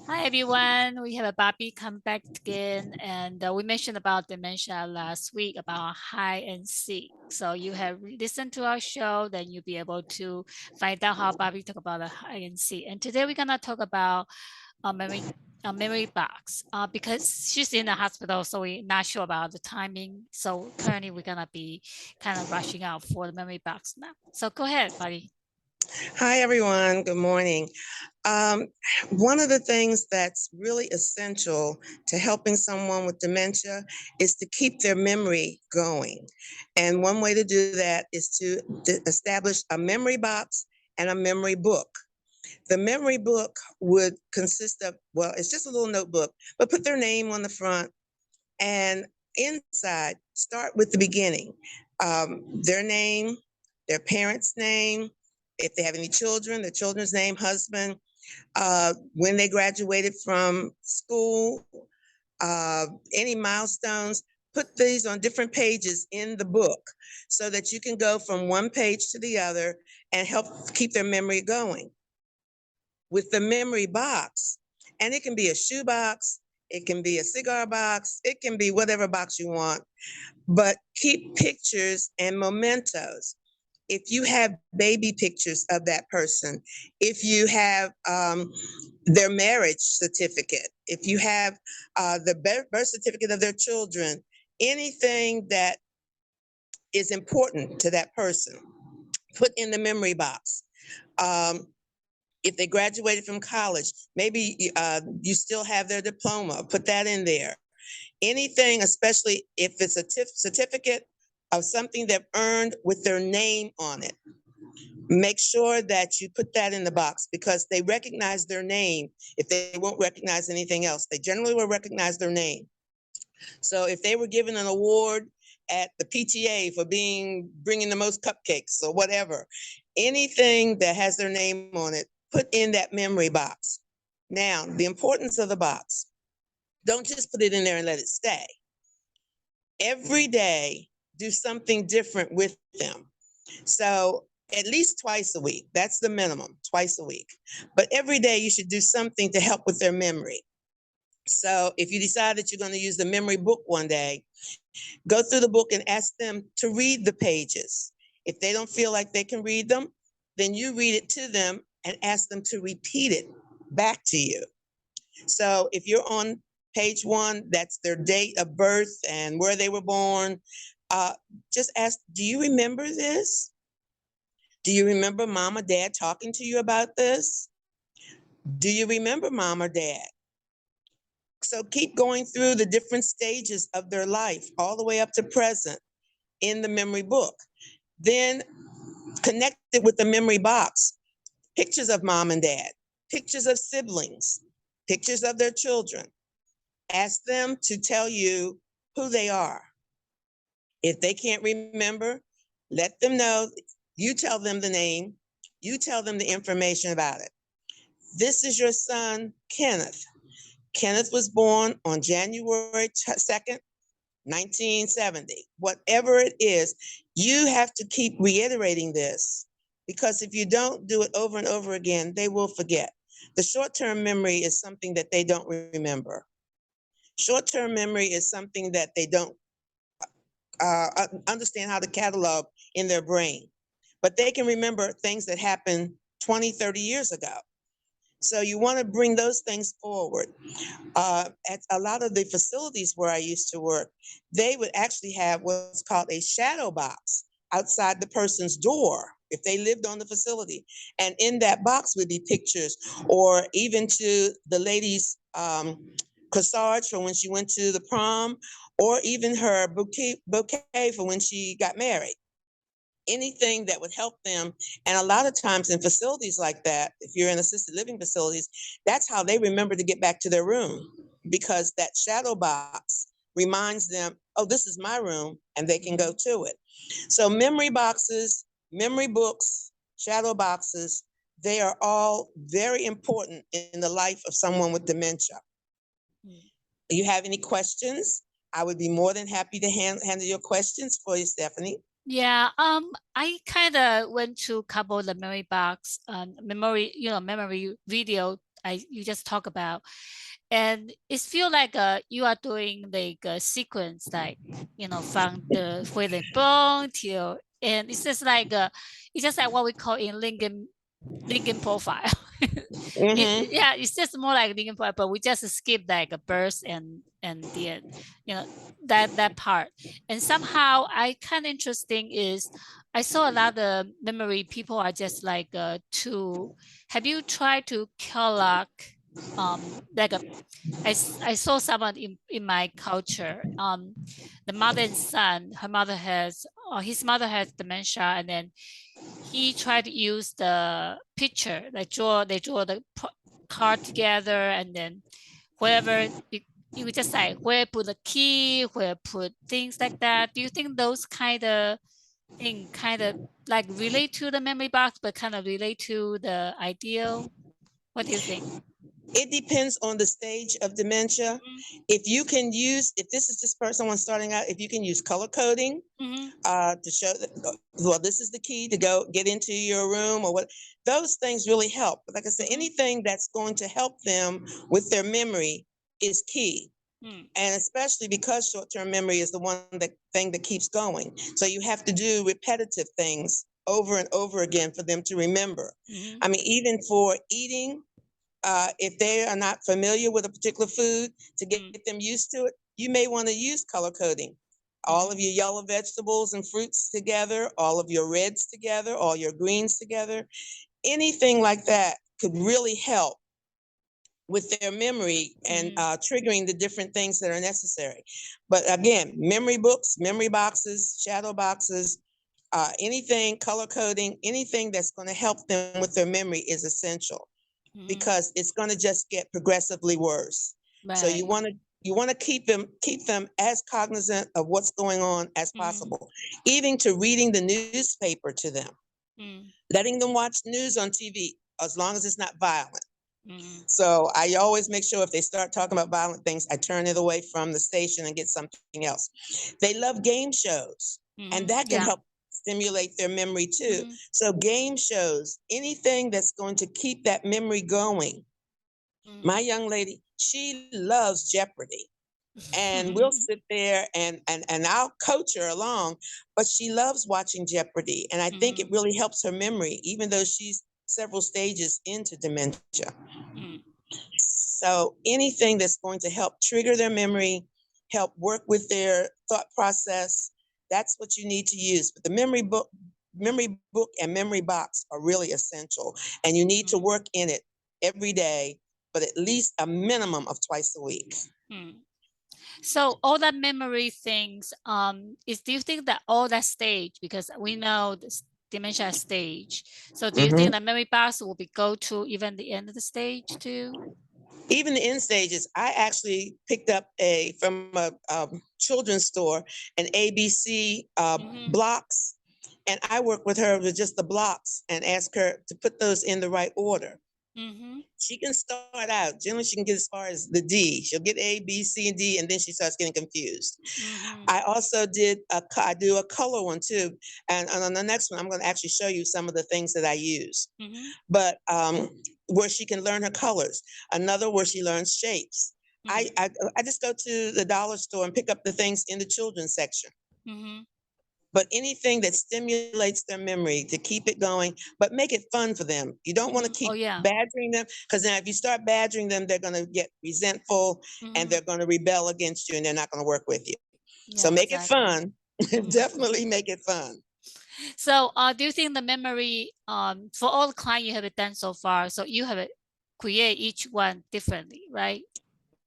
Hi everyone, we have a Bobby come back again, and we mentioned about dementia last week about hide and seek. So you have listened to our show, then you'll be able to find out how Bobby talk about the hide and seek. And today we're gonna talk about memory memory box because she's in the hospital, so we're not sure about the timing. So currently we're gonna be kind of rushing out for the memory box now. So go ahead, Bobby. Hi, everyone. Good morning. Um, One of the things that's really essential to helping someone with dementia is to keep their memory going. And one way to do that is to establish a memory box and a memory book. The memory book would consist of, well, it's just a little notebook, but put their name on the front and inside, start with the beginning. Their name, their parents' name, if they have any children, their children's name, husband, when they graduated from school, any milestones. Put these on different pages in the book so that you can go from one page to the other and help keep their memory going. With the memory box, and it can be a shoe box, it can be a cigar box, it can be whatever box you want, but keep pictures and mementos. If you have baby pictures of that person, if you have their marriage certificate, if you have the birth certificate of their children, anything that is important to that person, put in the memory box. Um, if they graduated from college, maybe you still have their diploma, put that in there. Anything, especially if it's a certificate of something they've earned with their name on it, make sure that you put that in the box because they recognize their name. If they won't recognize anything else, they generally will recognize their name. So if they were given an award at the PTA for bringing the most cupcakes or whatever, anything that has their name on it, put in that memory box. Now, the importance of the box. Don't just put it in there and let it stay. Every day, do something different with them. So at least twice a week. That's the minimum, twice a week. But every day you should do something to help with their memory. So if you decide that you're going to use the memory book one day, go through the book and ask them to read the pages. If they don't feel like they can read them, then you read it to them and ask them to repeat it back to you. So if you're on page one, that's their date of birth and where they were born. Just ask, do you remember this? Do you remember mom or dad talking to you about this? Do you remember mom or dad? So keep going through the different stages of their life, all the way up to present in the memory book. Then connect it with the memory box. Pictures of mom and dad, pictures of siblings, pictures of their children. Ask them to tell you who they are. If they can't remember, let them know. You tell them the name. You tell them the information about it. This is your son, Kenneth. Kenneth was born on January 2nd, 1970. Whatever it is, you have to keep reiterating this because if you don't do it over and over again, they will forget. The short-term memory is something that they don't remember. Short-term memory is something that they don't understand how to catalog in their brain, but they can remember things that happened 20, 30 years ago. So you want to bring those things forward. At a lot of the facilities where I used to work, they would actually have what's called a shadow box outside the person's door if they lived on the facility. And in that box would be pictures, or even to the lady's corsage for when she went to the prom, or even her bouquet for when she got married. Anything that would help them. And a lot of times in facilities like that, if you're in assisted living facilities, that's how they remember to get back to their room because that shadow box reminds them, oh, this is my room, and they can go to it. So memory boxes, memory books, shadow boxes, they are all very important in the life of someone with dementia. Do you have any questions? I would be more than happy to handle your questions for you, Stephanie. Yeah, I kind of went to couple the memory box, memory video you just talk about, and it feel like you are doing like a sequence, like from the where they born till, and it's just like what we call in Lincoln profile. Mm-hmm. Yeah, it's just more like Lincoln profile, but we just skip like a birth and the that part. And somehow I kind of interesting is I saw a lot of memory people are just like to have you tried to collect like a I saw someone in my culture. The mother and son. His mother has dementia, and then he tried to use the picture. They draw the card together, and then wherever you would just like where put the key, where put things like that. Do you think those kind of thing kind of like relate to the memory box, but kind of relate to the ideal? What do you think? It depends on the stage of dementia. If this is just someone starting out, if you can use color coding Mm-hmm. to show that, well, this is the key to go get into your room or what, those things really help. But like I said, Mm-hmm. anything that's going to help them with their memory is key. Mm-hmm. And especially because short-term memory is the thing that keeps going. So you have to do repetitive things over and over again for them to remember. Mm-hmm. I mean, even for eating, if they are not familiar with a particular food, to get them used to it, you may want to use color coding. All Mm-hmm. of your yellow vegetables and fruits together, all of your reds together, all your greens together, anything like that could really help with their memory and Mm-hmm. triggering the different things that are necessary. But again, memory books, memory boxes, shadow boxes, anything, color coding, anything that's going to help them with their memory is essential, Mm-hmm. because it's going to just get progressively worse. So you Right. want to keep them as cognizant of what's going on as Mm-hmm. possible, even to reading the newspaper to them, letting them watch news on TV as long as it's not violent. Mm-hmm. So I always make sure if they start talking about violent things, I turn it away from the station and get something else. They love game shows, and Mm-hmm. that can Yeah. help stimulate their memory too. Mm-hmm. So game shows, anything that's going to keep that memory going. My young lady, she loves Jeopardy. And we'll Mm-hmm. sit there and I'll coach her along, but she loves watching Jeopardy. And I think it Mm-hmm. really helps her memory, even though she's several stages into dementia. Mm-hmm. So anything that's going to help trigger their memory, help work with their thought process, that's what you need to use. But the memory book and memory box are really essential. And you need to work in it every day, but at least a minimum of twice a week. Mm-hmm. So all that memory things, do you think that all that stage, because we know this dementia stage, so do you think Mhm. that memory box will be go to even the end of the stage too? Even the end stages, I actually picked up from a children's store an ABC Mm-hmm. blocks, and I work with her with just the blocks and ask her to put those in the right order. Mm-hmm. She can start out. Generally, she can get as far as the D. She'll get A, B, C, and D, and then she starts getting confused. Mm-hmm. I also I do a color one too, and on the next one, I'm going to actually show you some of the things that I use. Mm-hmm. But where she can learn her colors, another where she learns shapes. I, Mm-hmm. I I just go to the dollar store and pick up the things in the children's section. Mm-hmm. But anything that stimulates their memory to keep it going, but make it fun for them. You don't want to Mm-hmm. Oh keep yeah. badgering them, because now if you start badgering them, they're going to get resentful and Mm-hmm. they're going to rebel against you and they're not going to work with you. So Yeah, make it exactly. fun. Definitely make it fun. So do you think the memory for all the client you have done so far, so you have create each one differently, right?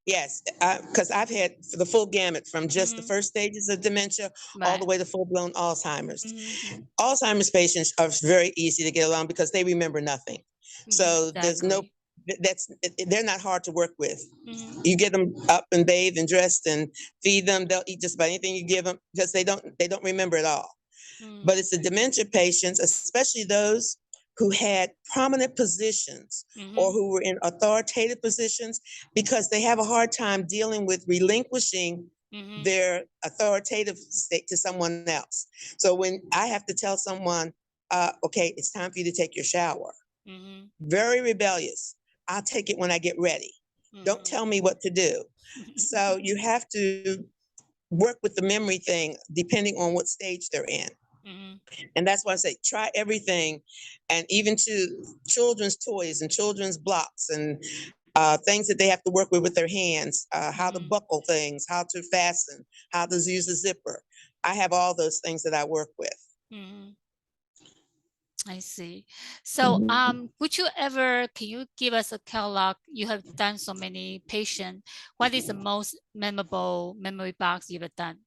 Yes, because I've had the full gamut from just the Mm-hmm. first stages of dementia all the Right. way to full blown Alzheimer's. Mm-hmm. Alzheimer's patients are very easy to get along because they remember nothing. Mm-hmm. So there's no, Exactly. that's, they're not hard to work with. Mm-hmm. You get them up and bathed and dressed and feed them, they'll eat just about anything you give them because they don't remember it all. But it's the dementia patients, especially those who had prominent positions or Mm-hmm. who were in authoritative positions, because they have a hard time dealing with relinquishing Mm-hmm. their authoritative state to someone else. So when I have to tell someone, okay, it's time for you to take your shower, Mm-hmm. very rebellious. I'll take it when I get ready. Don't tell me what to do. So you have to work with the memory thing depending on what stage they're in. And that's why I say try everything, and even to children's toys and children's blocks and things that they have to work with their hands, how to buckle things, how to fasten, how to use a zipper. I have all those things that I work with. I see. So, can you give us a catalog? You have done so many patients. What is the most memorable memory box you've done?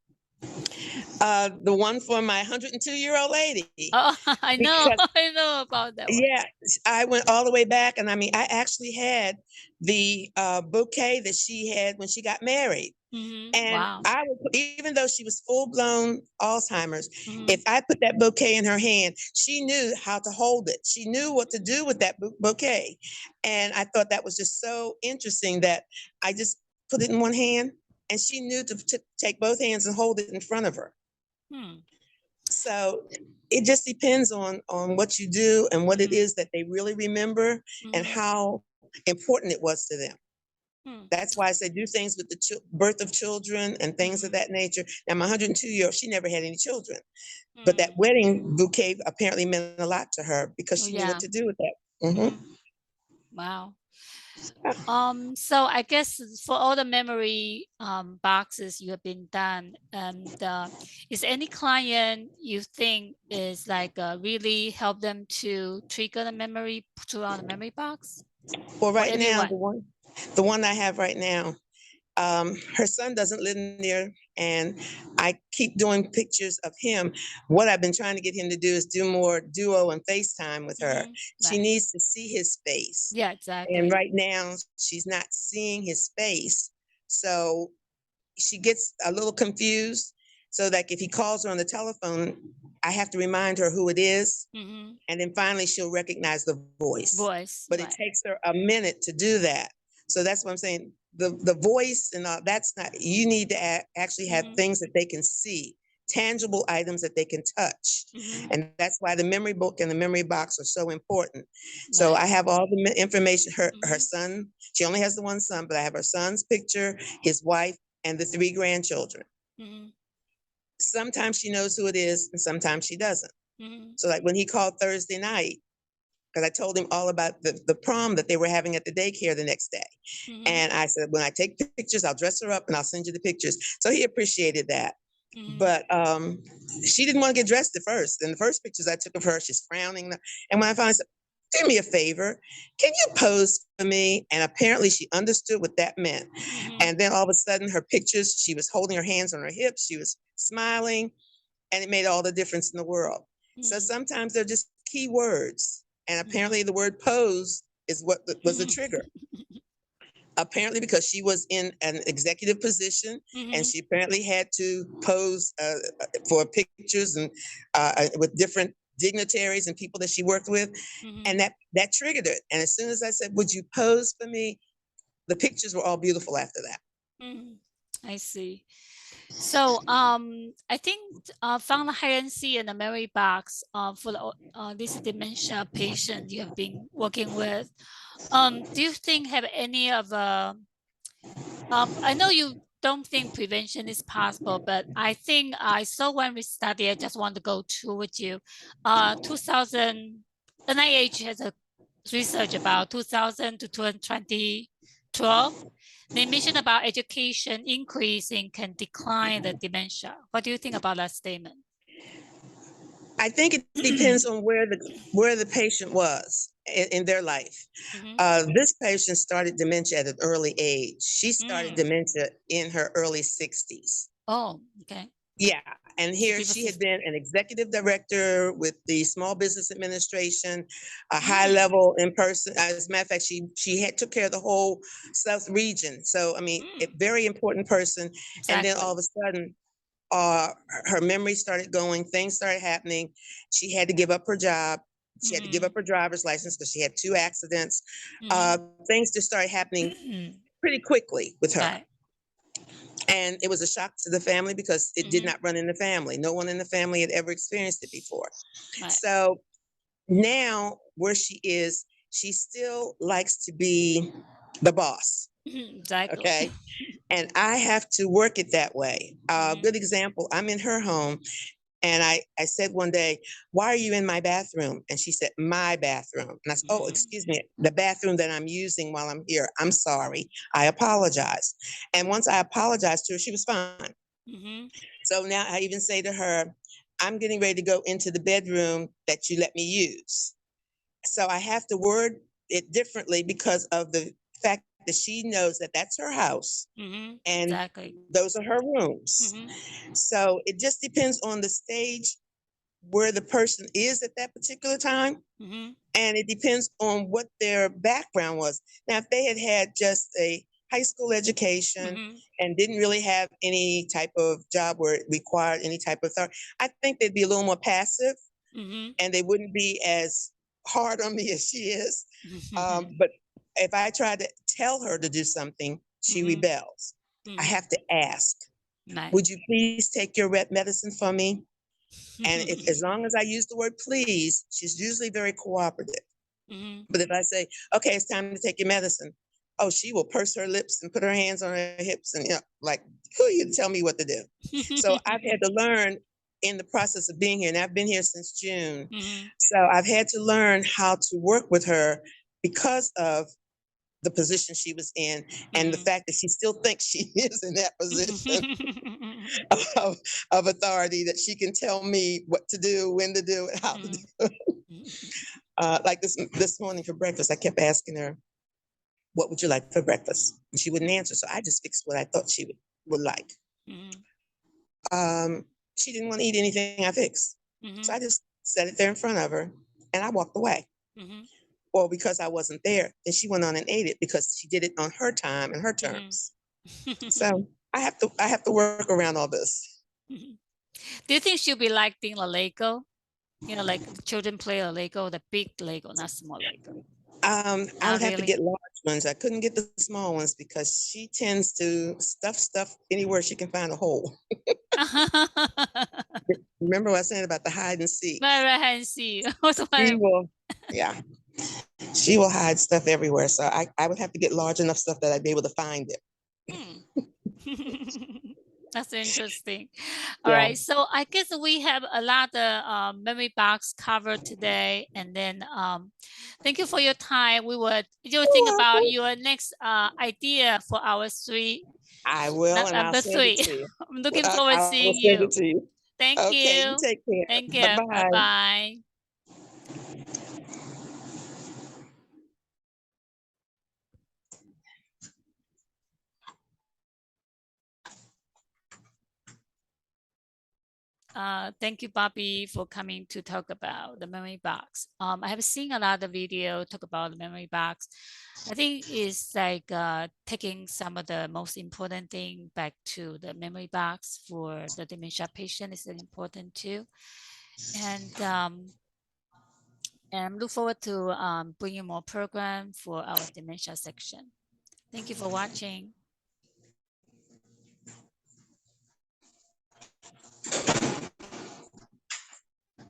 The one for my 102-year-old lady. Oh, I know, Because I know about that one. yeah, I went all the way back, and I mean, I actually had the bouquet that she had when she got married. And Wow. I would, even though she was full blown Alzheimer's, if I put that bouquet in her hand, she knew how to hold it. She knew what to do with that bouquet. And I thought that was just so interesting that I just put it in one hand, and she knew to take both hands and hold it in front of her. So it just depends on what you do and what it is that they really remember and how important it was to them. That's why I say do things with the birth of children and things of that nature. Now, my 102-year-old, she never had any children, but that wedding bouquet apparently meant a lot to her because she knew what to do with that. Wow. So I guess for all the memory boxes you have been done, and is any client you think is like really help them to trigger the memory throughout the memory box? Well, right now, everyone? the one I have right now, her son doesn't live near, and I keep doing pictures of him. What I've been trying to get him to do is do more duo and FaceTime with her. She needs to see his face. Yeah, exactly. And right now, she's not seeing his face. So she gets a little confused. So like if he calls her on the telephone, I have to remind her who it is. And then finally she'll recognize the voice. But it takes her a minute to do that. So that's what I'm saying. The voice and all, that's not, you need to actually have things that they can see, tangible items that they can touch. And that's why the memory book and the memory box are so important. So I have all the information, her son, she only has the one son, but I have her son's picture, his wife, and the 3 grandchildren. Sometimes she knows who it is, and sometimes she doesn't. So like when he called Thursday night, because I told him all about the prom that they were having at the daycare the next day. And I said, when I take pictures, I'll dress her up and I'll send you the pictures. So he appreciated that. But she didn't want to get dressed at first. And the first pictures I took of her, she's frowning. And when I finally said, do me a favor, can you pose for me? And apparently she understood what that meant. And then all of a sudden her pictures, she was holding her hands on her hips, she was smiling, and it made all the difference in the world. So sometimes they're just key words. And apparently the word pose is what was the trigger. Apparently because she was in an executive position and she apparently had to pose for pictures and with different dignitaries and people that she worked with. And that triggered it. And as soon as I said, would you pose for me? The pictures were all beautiful after that. I see. So I think from the high-NC and the memory box for this dementia patient you have been working with, do you think have any of I know you don't think prevention is possible, but I think I saw one study I just want to go to with you. 2000 NIH has a research about 2000 to 2012. They mentioned about education increasing can decline the dementia. What do you think about that statement? I think it depends on where the patient was in their life. This patient started dementia at an early age. She started dementia in her early 60s. Oh, okay. Yeah, and here she had been an executive director with the Small Business Administration, a high level in person. As a matter of fact, she had took care of the whole South region. So I mean, a very important person. Exactly. And then all of a sudden, her memory started going. Things started happening. She had to give up her job. She had to give up her driver's license because she had 2 accidents. Things just started happening pretty quickly with her. Right. And it was a shock to the family because it did not run in the family. No one in the family had ever experienced it before. Right. So now where she is, she still likes to be the boss. Exactly. Okay. And I have to work it that way. Mhm. Good example, I'm in her home and I said one day, why are you in my bathroom? And she said, my bathroom. And I said, oh, excuse me, the bathroom that I'm using while I'm here. I'm sorry. I apologize. And once I apologized to her, she was fine. Mhm. So now I even say to her, I'm getting ready to go into the bedroom that you let me use. So I have to word it differently because of the fact that she knows that that's her house Mhm. and Exactly. those are her rooms. Mhm. So it just depends on the stage where the person is at that particular time. Mhm. And it depends on what their background was. Now, if they had had just a high school education Mhm. and didn't really have any type of job where it required any type of authority, I think they'd be a little more passive Mhm. and they wouldn't be as hard on me as she is. Mhm. But if I try to tell her to do something, she Mhm. rebels. I Mhm. have to ask, Right. would you please take your medicine for me? And if, as long as I use the word please, she's usually very cooperative. Mhm. But if I say, okay, it's time to take your medicine, oh, she will purse her lips and put her hands on her hips and, like, who are you to tell me what to do? So I've had to learn in the process of being here, and I've been here since June. Mhm. So I've had to learn how to work with her because of the position she was in and the Mhm. fact that she still thinks she is in that position of, of authority, that she can tell me what to do, when to do it, how to do Mhm. it. Like this morning for breakfast, I kept asking her, what would you like for breakfast? And she wouldn't answer. So I just fixed what I thought she would like. Mhm. She didn't want to eat anything I fixed. So I Mhm. just set it there in front of her and I walked away. Mhm. Or because I wasn't there, then she went on and ate it because she did it on her time and her Mhm. terms. So I have to work around all this. Do you think she'll be liking the Lego? You know, like the children play a Lego, the big Lego, not small Lego. I would Not have to really. get large ones. I couldn't get the small ones because she tends to stuff anywhere she can find a hole. Remember what I was saying about the hide and seek? Right, right, I see. Also, She will, yeah, she will hide stuff everywhere. So I would have to get large enough stuff that I'd be able to find it. hmm. That's interesting. All Yeah. right, so I guess we have a lot of memory box covered today, and then thank you for your time. We would you You're think about welcome. your next idea for our three, I will, and I'll number send it three. to you. I'm looking I, forward to I will seeing send it you. to you. Thank Okay, you you. take care. Thank Bye you. Bye bye. bye. Thank you, Bobby, for coming to talk about the memory box. I have seen a lot of video talk about the memory box. I think it's like taking some of the most important thing back to the memory box for the dementia patient is important too. And look forward to bringing more program for our dementia section. Thank you for watching.